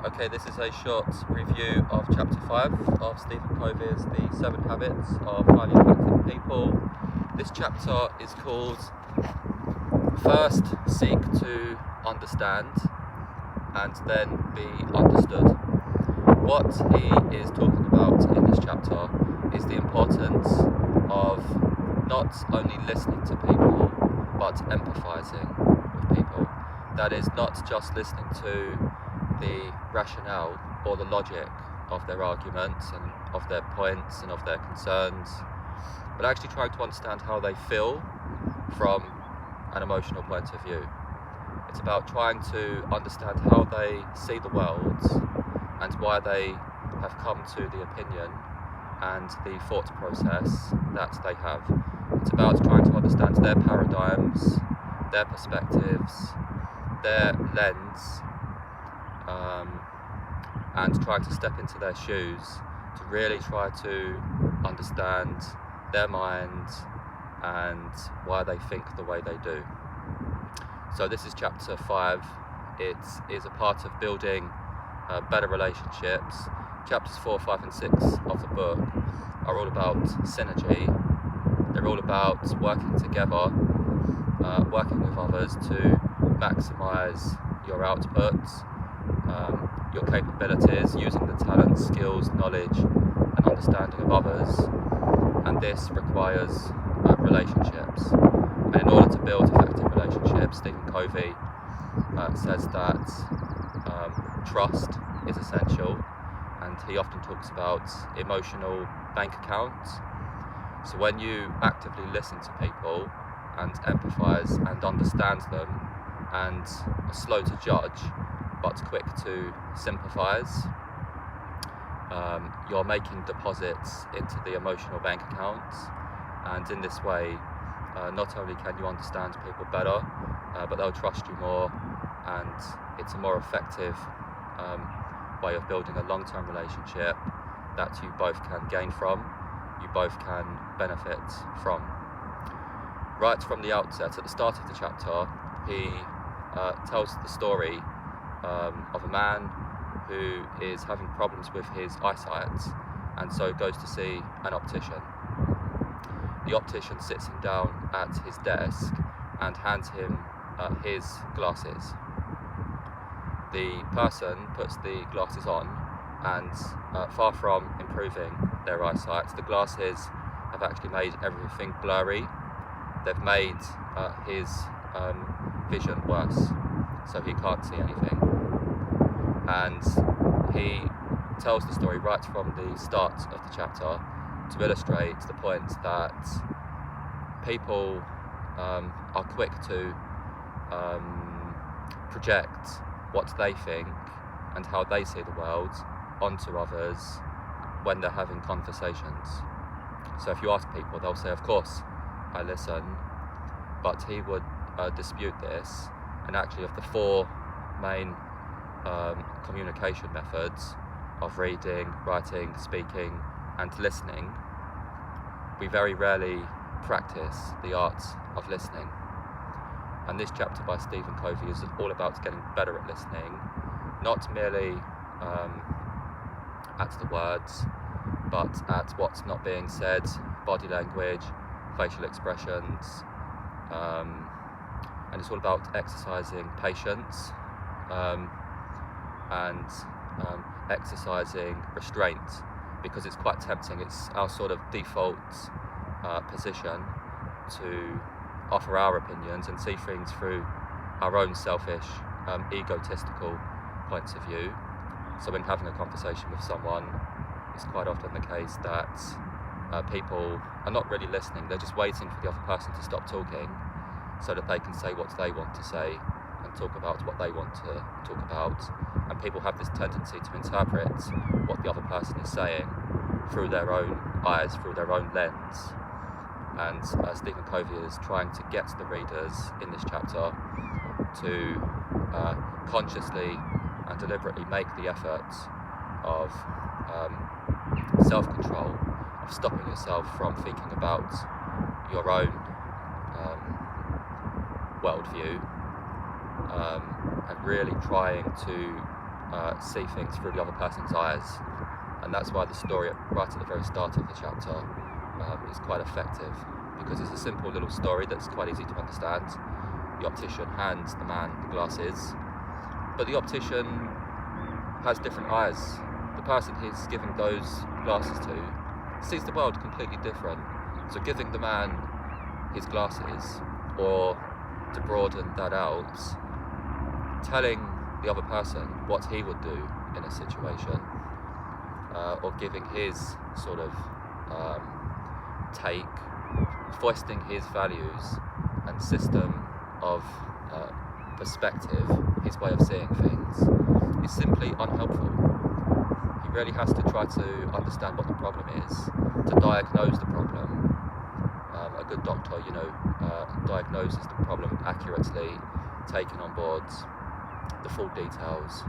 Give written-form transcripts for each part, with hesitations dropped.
Okay, this is a short review of Chapter 5 of Stephen Covey's The 7 Habits of Highly Effective People. This chapter is called First Seek to Understand and Then Be Understood. What he is talking about in this chapter is the importance of not only listening to people but empathizing with people. That is, not just listening to the rationale or the logic of their arguments and of their points and of their concerns, but actually trying to understand how they feel from an emotional point of view. It's about trying to understand how they see the world and why they have come to the opinion and the thought process that they have. It's about trying to understand their paradigms, their perspectives, their lens, and trying to step into their shoes to really try to understand their mind and why they think the way they do. So this is chapter 5. It is a part of building better relationships. Chapters 4, 5 and 6 of the book are all about synergy. They're all about working together, working with others to maximise your outputs, your capabilities, using the talents, skills, knowledge and understanding of others, and this requires relationships. And in order to build effective relationships, Stephen Covey says that trust is essential, and he often talks about emotional bank accounts. So when you actively listen to people and empathise and understand them and are slow to judge but quick to sympathise, you're making deposits into the emotional bank accounts, and in this way not only can you understand people better, but they'll trust you more, and it's a more effective way of building a long-term relationship that you both can gain from, you both can benefit from. Right from the outset, at the start of the chapter, he tells the story of a man who is having problems with his eyesight, and so goes to see an optician. The optician sits him down at his desk and hands him his glasses. The person puts the glasses on, and far from improving their eyesight, the glasses have actually made everything blurry. They've made his vision worse, so he can't see anything. And he tells the story right from the start of the chapter to illustrate the point that people are quick to project what they think and how they see the world onto others when they're having conversations. So if you ask people, they'll say, of course I listen, but he would dispute this, and actually of the 4 main communication methods of reading, writing, speaking and listening, we very rarely practice the art of listening. And this chapter by Stephen Covey is all about getting better at listening, not merely at the words, but at what's not being said, body language, facial expressions, and it's all about exercising patience and exercising restraint, because it's quite tempting. It's our sort of default position to offer our opinions and see things through our own selfish, egotistical points of view. So when having a conversation with someone, it's quite often the case that people are not really listening. They're just waiting for the other person to stop talking so that they can say what they want to say and talk about what they want to talk about. And people have this tendency to interpret what the other person is saying through their own eyes, through their own lens. And Stephen Covey is trying to get the readers in this chapter to consciously and deliberately make the effort of self-control, of stopping yourself from thinking about your own worldview, and really trying to see things through the other person's eyes, and that's why the story right at the very start of the chapter is quite effective, because it's a simple little story that's quite easy to understand. The optician hands the man the glasses, but the optician has different eyes. The person he's giving those glasses to sees the world completely different. So giving the man his glasses, or to broaden that out, telling the other person what he would do in a situation, or giving his sort of take, foisting his values and system of perspective, his way of seeing things, is simply unhelpful. He really has to try to understand what the problem is, to diagnose the problem. A good doctor, diagnoses the problem accurately, taking on board the full details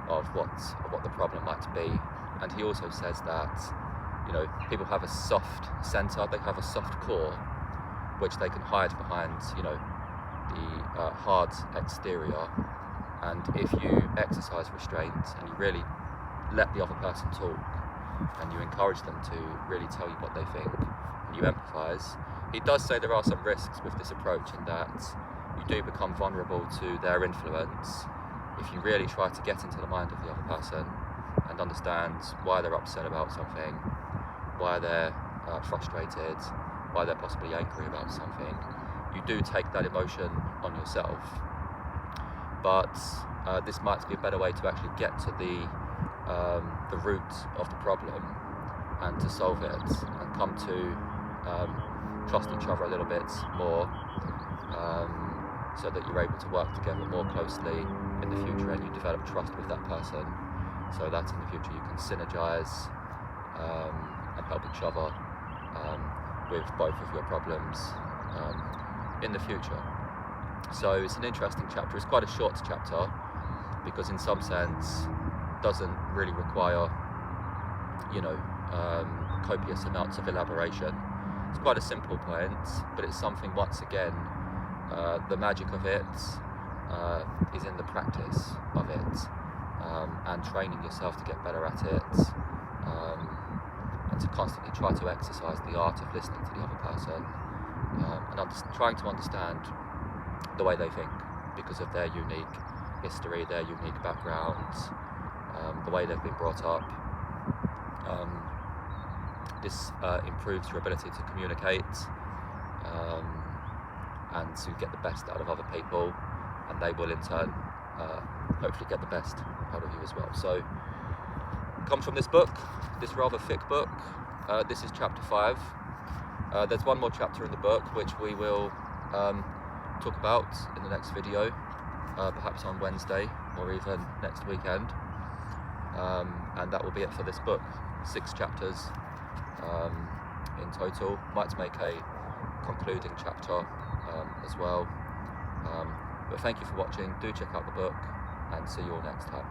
of what the problem might be. And he also says that people have a soft centre, they have a soft core, which they can hide behind the hard exterior. And if you exercise restraint and you really let the other person talk, and you encourage them to really tell you what they think, and you empathise, he does say there are some risks with this approach, in that you do become vulnerable to their influence if you really try to get into the mind of the other person and understand why they're upset about something, why they're frustrated, why they're possibly angry about something. You do take that emotion on yourself, but this might be a better way to actually get to the root of the problem and to solve it, and come to trust each other a little bit more, so that you're able to work together more closely in the future, and you develop trust with that person, so that in the future you can synergize and help each other with both of your problems in the future. So it's an interesting chapter. It's quite a short chapter, because in some sense doesn't really require copious amounts of elaboration. It's quite a simple point, but it's something, once again, the magic of it is in the practice of it, and training yourself to get better at it, and to constantly try to exercise the art of listening to the other person, and trying to understand the way they think, because of their unique history, their unique backgrounds, the way they've been brought up. This improves your ability to communicate, and to get the best out of other people, and they will in turn hopefully get the best out of you as well. So it comes from this book, this rather thick book. This is chapter 5. There's one more chapter in the book which we will talk about in the next video, perhaps on Wednesday or even next weekend, and that will be it for this book. 6 chapters in total. Might make a concluding chapter as well, but thank you for watching. Do check out the book, and see you all next time.